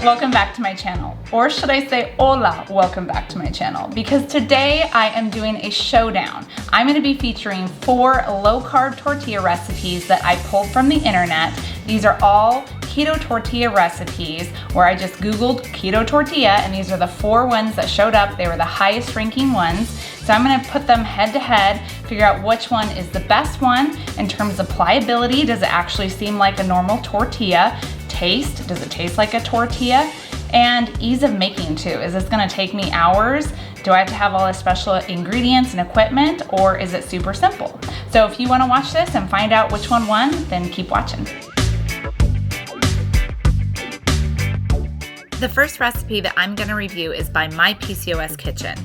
welcome back to my channel. Or should I say hola, welcome back to my channel. Because today I am doing a showdown. I'm gonna be featuring 4 low-carb tortilla recipes that I pulled from the internet. These are all keto tortilla recipes where I just Googled keto tortilla, and these are the 4 ones that showed up. They were the highest ranking ones. So I'm gonna put them head to head, figure out which one is the best one in terms of pliability. Does it actually seem like a normal tortilla? Taste, does it taste like a tortilla? And ease of making too. Is this gonna take me hours? Do I have to have all the special ingredients and equipment, or is it super simple? So if you wanna watch this and find out which one won, then keep watching. The first recipe that I'm gonna review is by My PCOS Kitchen.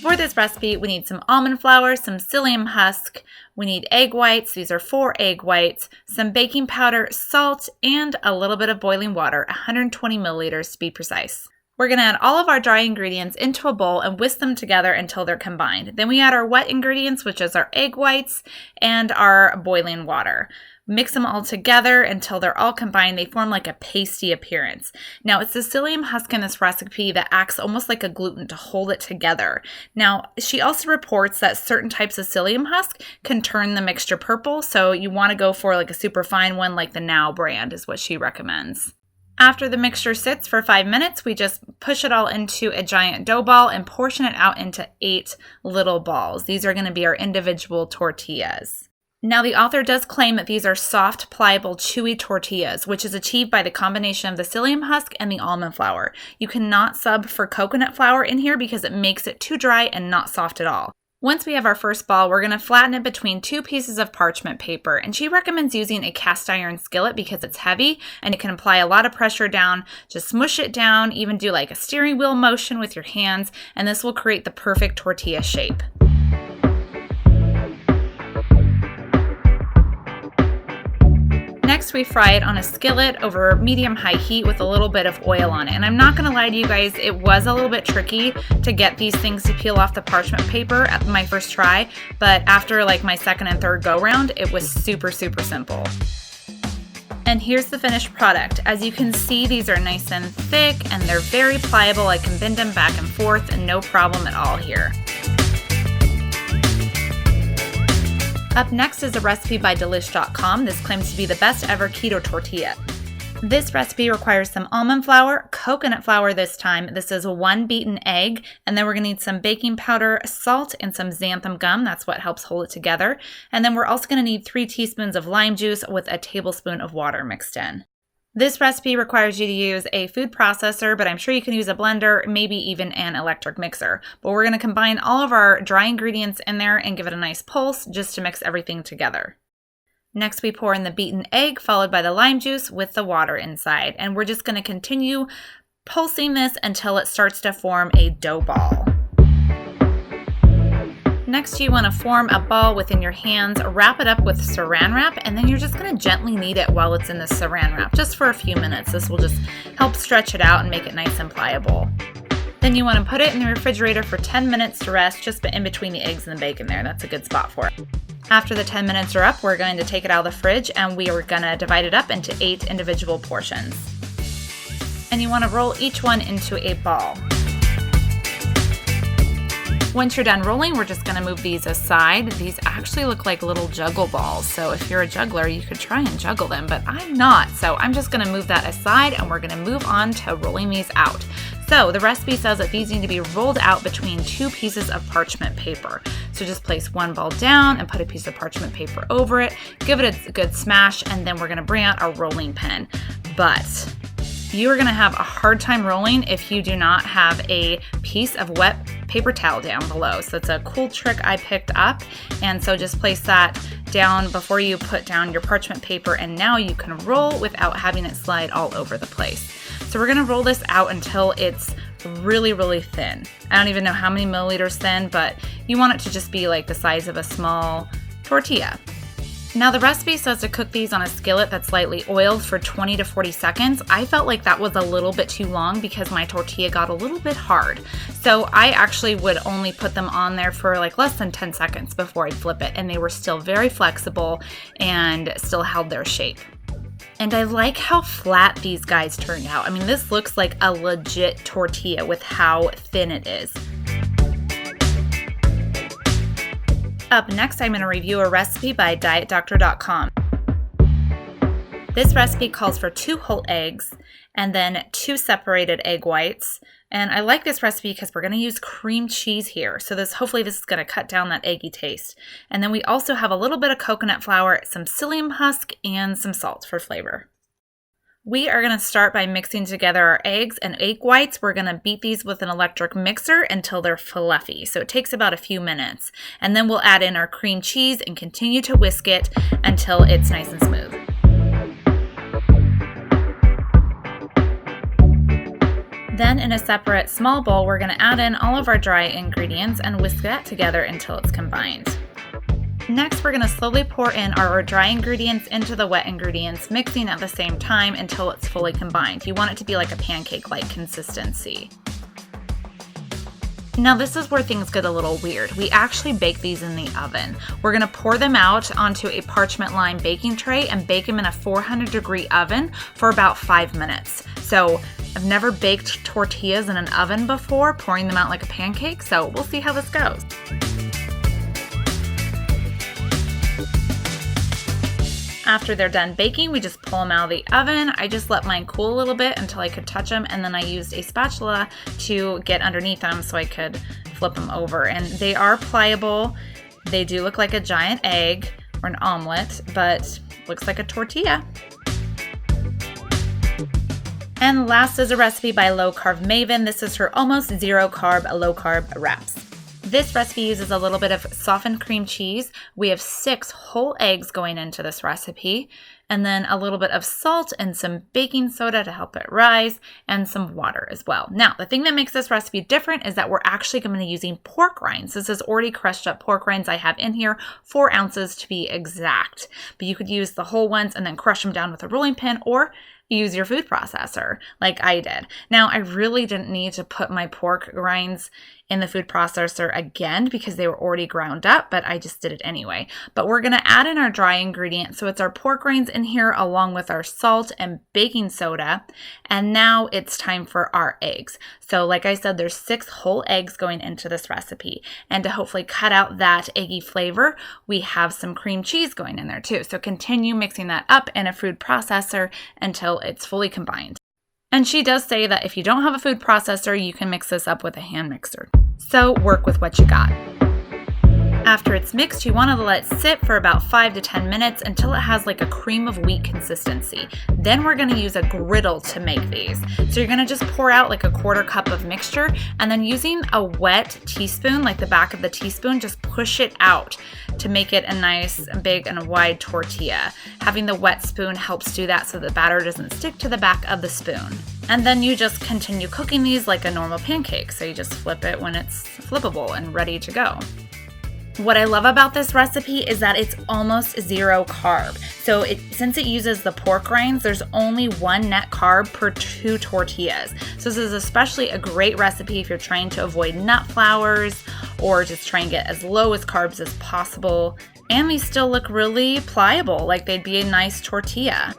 For this recipe, we need some almond flour, some psyllium husk, we need egg whites, these are 4 egg whites, some baking powder, salt, and a little bit of boiling water, 120 milliliters to be precise. We're gonna add all of our dry ingredients into a bowl and whisk them together until they're combined. Then we add our wet ingredients, which is our egg whites and our boiling water. Mix them all together until they're all combined. They form like a pasty appearance. Now, it's the psyllium husk in this recipe that acts almost like a gluten to hold it together. Now, she also reports that certain types of psyllium husk can turn the mixture purple, so you want to go for like a super fine one like the Now brand is what she recommends. After the mixture sits for 5 minutes, we just push it all into a giant dough ball and portion it out into 8 little balls. These are going to be our individual tortillas. Now, the author does claim that these are soft, pliable, chewy tortillas, which is achieved by the combination of the psyllium husk and the almond flour. You cannot sub for coconut flour in here because it makes it too dry and not soft at all. Once we have our first ball, we're going to flatten it between 2 pieces of parchment paper, and she recommends using a cast iron skillet because it's heavy and it can apply a lot of pressure down. Just smush it down, even do like a steering wheel motion with your hands, and this will create the perfect tortilla shape. Next, we fry it on a skillet over medium-high heat with a little bit of oil on it. And I'm not gonna lie to you guys, it was a little bit tricky to get these things to peel off the parchment paper at my first try, but after like my second and third go-round, it was super, super simple. And here's the finished product. As you can see, these are nice and thick and they're very pliable. I can bend them back and forth and no problem at all here. Up next is a recipe by Delish.com. This claims to be the best ever keto tortilla. This recipe requires some almond flour, coconut flour this time. This is 1 beaten egg, and then we're gonna need some baking powder, salt, and some xanthan gum. That's what helps hold it together. And then we're also gonna need 3 teaspoons of lime juice with a tablespoon of water mixed in. This recipe requires you to use a food processor, but I'm sure you can use a blender, maybe even an electric mixer. But we're gonna combine all of our dry ingredients in there and give it a nice pulse just to mix everything together. Next, we pour in the beaten egg, followed by the lime juice with the water inside. And we're just gonna continue pulsing this until it starts to form a dough ball. Next, you want to form a ball within your hands, wrap it up with saran wrap, and then you're just going to gently knead it while it's in the saran wrap, just for a few minutes. This will just help stretch it out and make it nice and pliable. Then you want to put it in the refrigerator for 10 minutes to rest, just in between the eggs and the bacon there. That's a good spot for it. After the 10 minutes are up, we're going to take it out of the fridge and we are going to divide it up into 8 individual portions. And you want to roll each one into a ball. Once you're done rolling, we're just gonna move these aside. These actually look like little juggle balls. So if you're a juggler, you could try and juggle them, but I'm not. So I'm just gonna move that aside and we're gonna move on to rolling these out. So the recipe says that these need to be rolled out between 2 pieces of parchment paper. So just place 1 ball down and put a piece of parchment paper over it, give it a good smash, and then we're gonna bring out our rolling pin. But you are gonna have a hard time rolling if you do not have a piece of wet paper towel down below. So it's a cool trick I picked up. And so just place that down before you put down your parchment paper, and now you can roll without having it slide all over the place. So we're gonna roll this out until it's really, really thin. I don't even know how many milliliters thin, but you want it to just be like the size of a small tortilla. Now the recipe says to cook these on a skillet that's lightly oiled for 20 to 40 seconds. I felt like that was a little bit too long because my tortilla got a little bit hard. So I actually would only put them on there for like less than 10 seconds before I'd flip it, and they were still very flexible and still held their shape. And I like how flat these guys turned out. I mean, this looks like a legit tortilla with how thin it is. Up next, I'm going to review a recipe by dietdoctor.com. This recipe calls for 2 whole eggs and then 2 separated egg whites. And I like this recipe because we're going to use cream cheese here. So hopefully this is going to cut down that eggy taste. And then we also have a little bit of coconut flour, some psyllium husk, and some salt for flavor. We are going to start by mixing together our eggs and egg whites. We're going to beat these with an electric mixer until they're fluffy. So it takes about a few minutes. And then we'll add in our cream cheese and continue to whisk it until it's nice and smooth. Then in a separate small bowl, we're going to add in all of our dry ingredients and whisk that together until it's combined. Next, we're going to slowly pour in our dry ingredients into the wet ingredients, mixing at the same time until it's fully combined. You want it to be like a pancake-like consistency. Now this is where things get a little weird. We actually bake these in the oven. We're gonna pour them out onto a parchment lined baking tray and bake them in a 400-degree oven for about 5 minutes. So I've never baked tortillas in an oven before, pouring them out like a pancake, so we'll see how this goes. After they're done baking, we just pull them out of the oven. I just let mine cool a little bit until I could touch them, and then I used a spatula to get underneath them so I could flip them over. And they are pliable. They do look like a giant egg or an omelet, but looks like a tortilla. And last is a recipe by Low-carb Maven. This is her almost zero-carb, low-carb wraps. This recipe uses a little bit of softened cream cheese. We have 6 whole eggs going into this recipe, and then a little bit of salt and some baking soda to help it rise, and some water as well. Now, the thing that makes this recipe different is that we're actually going to be using pork rinds. This is already crushed up pork rinds I have in here, 4 ounces to be exact. But you could use the whole ones and then crush them down with a rolling pin, or use your food processor like I did. Now, I really didn't need to put my pork rinds in the food processor again because they were already ground up, but I just did it anyway. But we're going to add in our dry ingredients. So it's our pork rinds in here along with our salt and baking soda. And now it's time for our eggs. So like I said, there's 6 whole eggs going into this recipe. And to hopefully cut out that eggy flavor, we have some cream cheese going in there too. So continue mixing that up in a food processor until it's fully combined. And she does say that if you don't have a food processor, you can mix this up with a hand mixer. So work with what you got. After it's mixed, you want to let it sit for about 5 to 10 minutes until it has like a cream of wheat consistency. Then we're going to use a griddle to make these. So you're going to just pour out like a 1/4 cup of mixture, and then using a wet teaspoon, like the back of the teaspoon, just push it out to make it a nice big and wide tortilla. Having the wet spoon helps do that so the batter doesn't stick to the back of the spoon. And then you just continue cooking these like a normal pancake. So you just flip it when it's flippable and ready to go. What I love about this recipe is that it's almost 0 carb. So since it uses the pork rinds, there's only 1 net carb per 2 tortillas. So this is especially a great recipe if you're trying to avoid nut flours or just try and get as low as carbs as possible. And these still look really pliable, like they'd be a nice tortilla.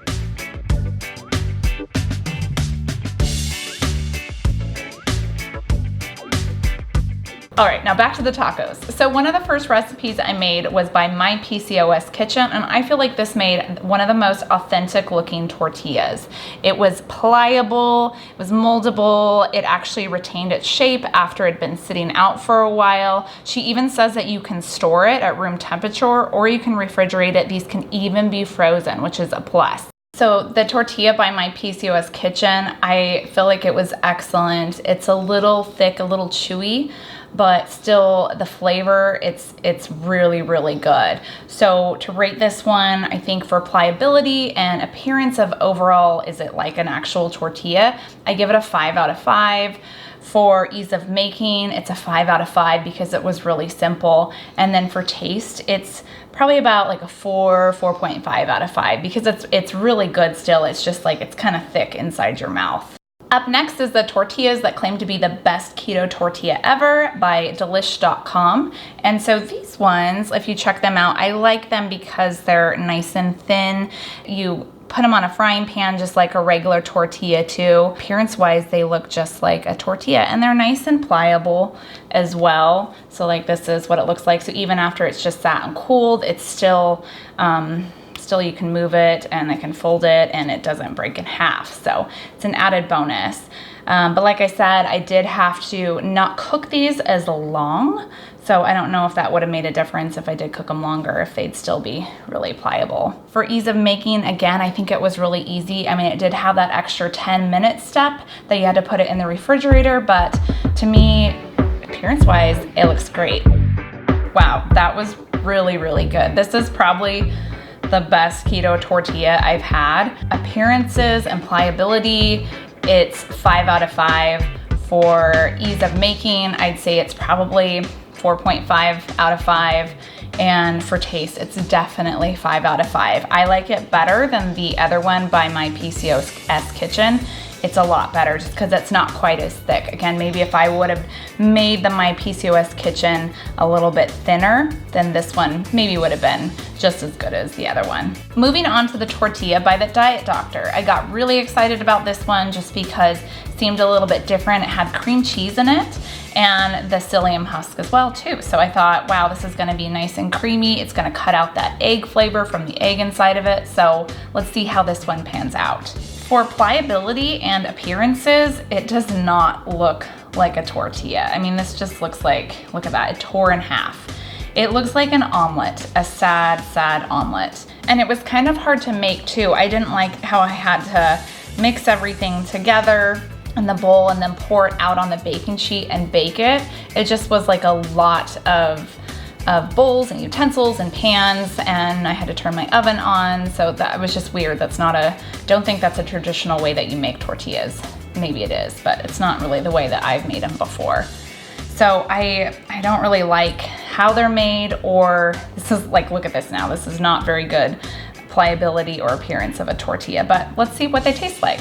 All right, now back to the tacos. So one of the first recipes I made was by My PCOS Kitchen, and I feel like this made one of the most authentic looking tortillas. It was pliable, it was moldable, it actually retained its shape after it had been sitting out for a while. She even says that you can store it at room temperature or you can refrigerate it. These can even be frozen, which is a plus. So the tortilla by My PCOS Kitchen, I feel like it was excellent. It's a little thick, a little chewy, but still the flavor, it's really, really good. So to rate this one, I think for pliability and appearance of overall, is it like an actual tortilla? I give it a 5 out of 5. For ease of making, it's a 5 out of 5 because it was really simple. And then for taste, it's probably about like a 4.5 out of 5 because it's really good still. It's just like, it's kind of thick inside your mouth. Up next is the tortillas that claim to be the best keto tortilla ever by Delish.com. And so these ones, if you check them out, I like them because they're nice and thin. You put them on a frying pan just like a regular tortilla too. Appearance-wise, they look just like a tortilla, and they're nice and pliable as well. So like this is what it looks like. So even after it's just sat and cooled, it's still you can move it and I can fold it and it doesn't break in half. So it's an added bonus. But like I said, I did have to not cook these as long. So I don't know if that would have made a difference if I did cook them longer, if they'd still be really pliable. For ease of making, again, I think it was really easy. I mean, it did have that extra 10-minute step that you had to put it in the refrigerator, but to me, appearance-wise, it looks great. Wow, that was really, really good. This is probably the best keto tortilla I've had. Appearances and pliability, it's 5 out of 5. For ease of making, I'd say it's probably 4.5 out of 5. And for taste, it's definitely 5 out of 5. I like it better than the other one by my PCOS kitchen. It's a lot better just because it's not quite as thick. Again, maybe if I would have made my PCOS kitchen a little bit thinner, then this one maybe would have been just as good as the other one. Moving on to the tortilla by the Diet Doctor. I got really excited about this one just because it seemed a little bit different. It had cream cheese in it and the psyllium husk as well too. So I thought, wow, this is gonna be nice and creamy. It's gonna cut out that egg flavor from the egg inside of it. So let's see how this one pans out. For pliability and appearances, it does not look like a tortilla. I mean, this just looks like, look at that, it tore in half. It looks like an omelet, a sad, sad omelet. And it was kind of hard to make too. I didn't like how I had to mix everything together in the bowl and then pour it out on the baking sheet and bake it. It just was like a lot of bowls and utensils and pans, and I had to turn my oven on, so that was just weird. Don't think that's a traditional way that you make tortillas. Maybe it is, but it's not really the way that I've made them before. So I don't really like how they're made, or this is like, look at this now. This is not very good pliability or appearance of a tortilla, but let's see what they taste like.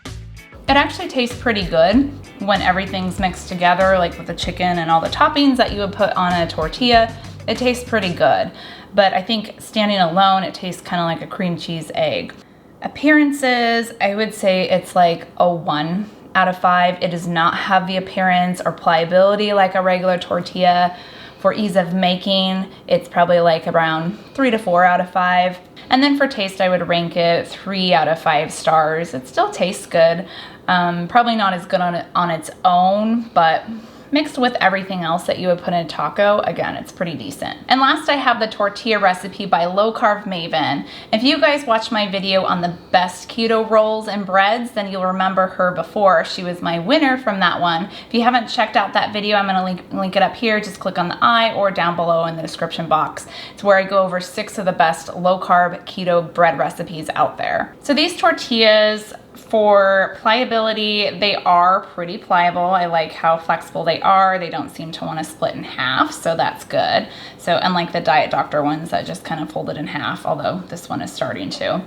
It actually tastes pretty good when everything's mixed together, like with the chicken and all the toppings that you would put on a tortilla. It tastes pretty good, but I think standing alone, it tastes kind of like a cream cheese egg. Appearances, I would say it's like a 1 out of 5. It does not have the appearance or pliability like a regular tortilla. For ease of making, it's probably like around 3 to 4 out of 5. And then for taste, I would rank it 3 out of 5 stars. It still tastes good. Probably not as good on its own, but mixed with everything else that you would put in a taco, again, it's pretty decent. And last, I have the tortilla recipe by Low-carb Maven. If you guys watched my video on the best keto rolls and breads, then you'll remember her before. She was my winner from that one. If you haven't checked out that video, I'm gonna link it up here. Just click on the I or down below in the description box. It's where I go over 6 of the best low-carb keto bread recipes out there. So these tortillas, for pliability, they are pretty pliable. I like how flexible they are. They don't seem to want to split in half, so that's good. So unlike the Diet Doctor ones that just kind of folded in half, although this one is starting to.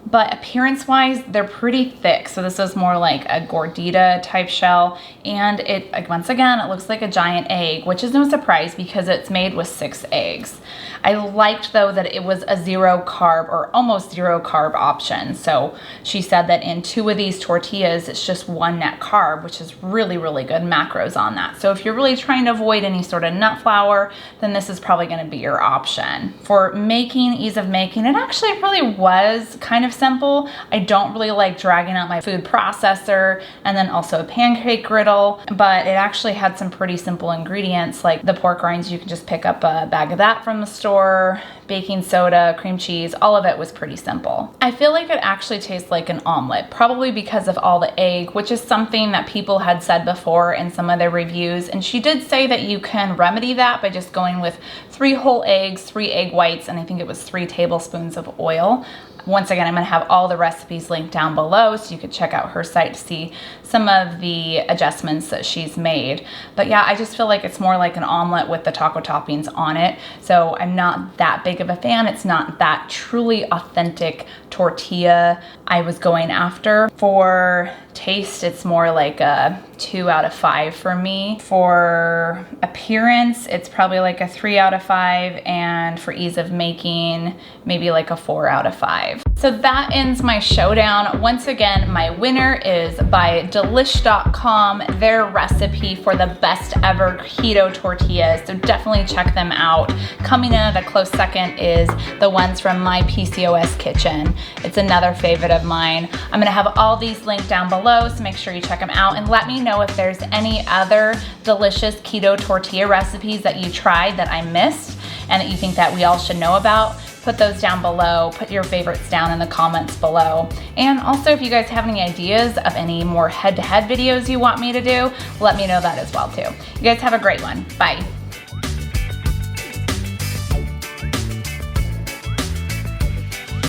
But appearance-wise, they're pretty thick. So this is more like a gordita type shell. And it, once again, it looks like a giant egg, which is no surprise because it's made with 6 eggs. I liked though that it was a 0 carb or almost 0 carb option. So she said that in 2 of these tortillas, it's just 1 net carb, which is really, really good macros on that. So if you're really trying to avoid any sort of nut flour, then this is probably gonna be your option. For making, ease of making, it actually really was kind of simple. I don't really like dragging out my food processor and then also a pancake griddle, but it actually had some pretty simple ingredients like the pork rinds. You can just pick up a bag of that from the store, baking soda, cream cheese, all of it was pretty simple. I feel like it actually tastes like an omelet, probably because of all the egg, which is something that people had said before in some of their reviews. And she did say that you can remedy that by just going with 3 whole eggs, 3 egg whites, and I think it was 3 tablespoons of oil. Once again, I'm gonna have all the recipes linked down below so you could check out her site to see some of the adjustments that she's made. But yeah, I just feel like it's more like an omelet with the taco toppings on it. So I'm not that big of a fan. It's not that truly authentic tortilla I was going after. For taste, it's more like a 2 out of 5 for me. For appearance, it's probably like a 3 out of 5, and for ease of making, maybe like a 4 out of 5. So that ends my showdown. Once again, my winner is by Delish.com, their recipe for the best ever keto tortillas. So definitely check them out. Coming in at a close second is the ones from my PCOS kitchen. It's another favorite of mine. I'm gonna have all these linked down below, so make sure you check them out and let me know if there's any other delicious keto tortilla recipes that you tried that I missed and that you think that we all should know about. Put those down below. Put your favorites down in the comments below. And also, if you guys have any ideas of any more head-to-head videos you want me to do, let me know that as well too. You guys have a great one. Bye.